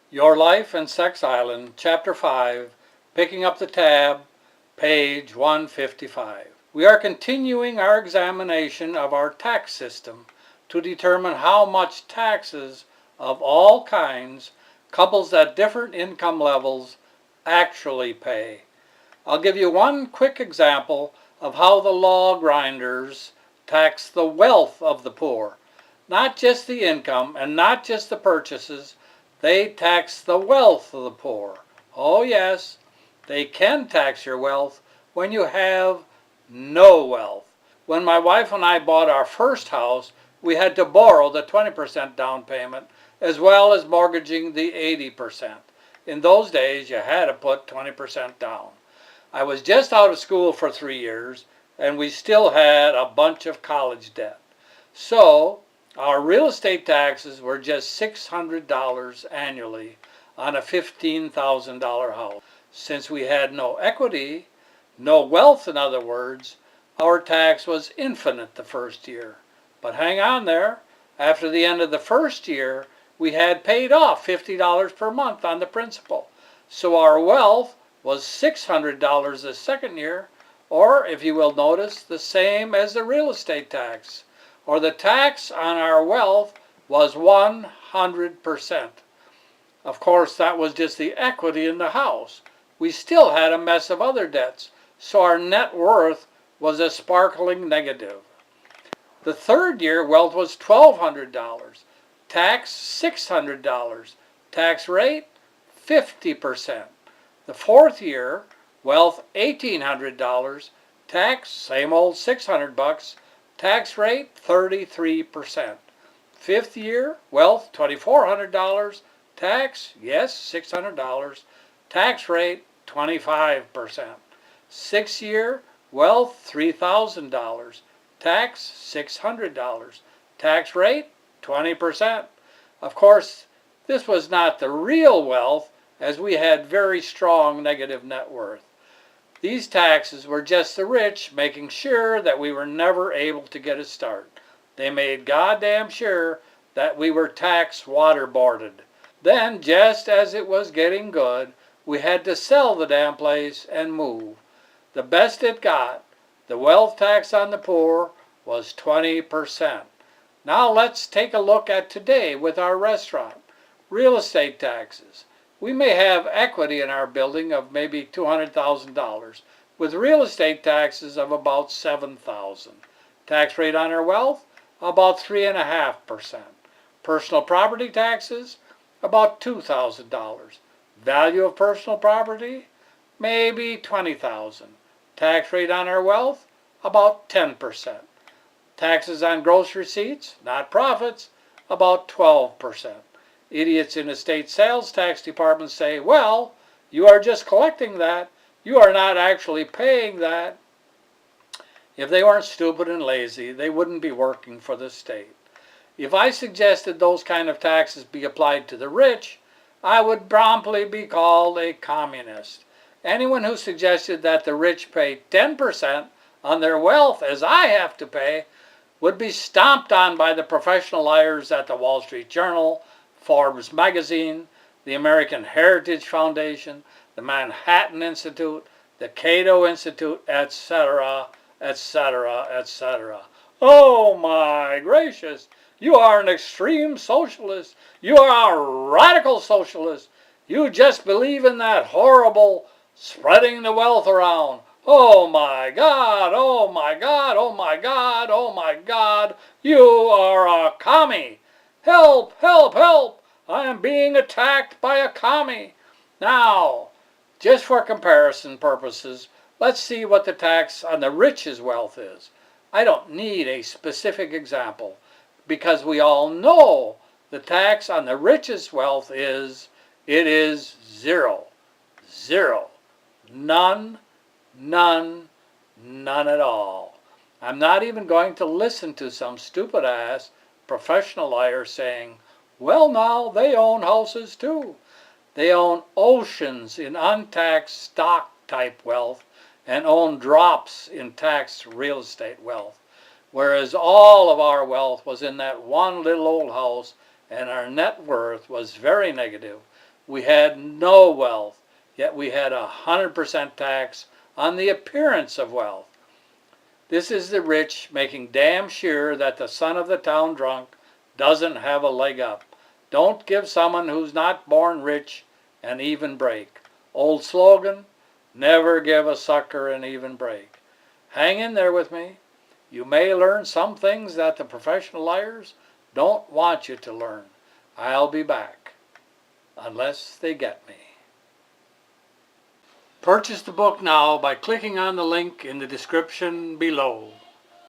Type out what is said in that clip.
Your Life in Sex Island, Chapter 5, picking up the tab, page 155. We are continuing our examination of our tax system to determine how much taxes of all kinds couples at different income levels actually pay. I'll give you one quick example of how the law grinders tax the wealth of the poor. Not just the income and not just the purchases, they tax the wealth of the poor. Oh yes, they can tax your wealth when you have no wealth. When my wife and I bought our first house, we had to borrow the 20% down payment as well as mortgaging the 80%. In those days, you had to put 20% down. I was just out of school for 3 years, and we still had a bunch of college debt. So, our real estate taxes were just $600 annually on a $15,000 house. Since we had no equity, no wealth in other words, our tax was infinite the first year. But hang on there, after the end of the first year, we had paid off $50 per month on the principal. So our wealth was $600 the second year, or if you will notice, the same as the real estate tax, or the tax on our wealth was 100%. Of course, that was just the equity in the house. We still had a mess of other debts, so our net worth was a sparkling negative. The third year, wealth was $1,200, tax $600, tax rate 50%. The fourth year, wealth $1,800, tax same old $600, tax rate 33%. Fifth year, wealth $2,400, tax, yes, $600, tax rate 25%. Sixth year, wealth $3,000, tax $600, tax rate 20%. Of course, this was not the real wealth, as we had very strong negative net worth. These taxes were just the rich making sure that we were never able to get a start. They made goddamn sure that we were tax waterboarded. Then, just as it was getting good, we had to sell the damn place and move. The best it got, the wealth tax on the poor, was 20%. Now let's take a look at today with our restaurant. Real estate taxes. We may have equity in our building of maybe $200,000 with real estate taxes of about $7,000. Tax rate on our wealth, about 3.5%. Personal property taxes, about $2,000. Value of personal property, maybe $20,000. Tax rate on our wealth, about 10%. Taxes on gross receipts, not profits, about 12%. Idiots in the state sales tax department say, well, you are just collecting that. You are not actually paying that. If they weren't stupid and lazy, they wouldn't be working for the state. If I suggested those kind of taxes be applied to the rich, I would promptly be called a communist. Anyone who suggested that the rich pay 10% on their wealth, as I have to pay, would be stomped on by the professional liars at the Wall Street Journal, Forbes magazine, the American Heritage Foundation, the Manhattan Institute, the Cato Institute, etc., etc., etc. Oh my gracious, you are an extreme socialist. You are a radical socialist. You just believe in that horrible spreading the wealth around. Oh my God, oh my God, oh my God, oh my God, you are a commie. Help, help, help! I am being attacked by a commie. Now, just for comparison purposes, let's see what the tax on the rich's wealth is. I don't need a specific example because we all know the tax on the rich's wealth is, it is zero. Zero. None, none, none at all. I'm not even going to listen to some stupid ass professional liar saying, well now, they own houses too. They own oceans in untaxed stock type wealth and own drops in taxed real estate wealth. Whereas all of our wealth was in that one little old house and our net worth was very negative. we had no wealth, yet we had 100% tax on the appearance of wealth. This is the rich making damn sure that the son of the town drunk doesn't have a leg up. Don't give someone who's not born rich an even break. Old slogan, never give a sucker an even break. Hang in there with me. You may learn some things that the professional liars don't want you to learn. I'll be back, unless they get me. Purchase the book now by clicking on the link in the description below.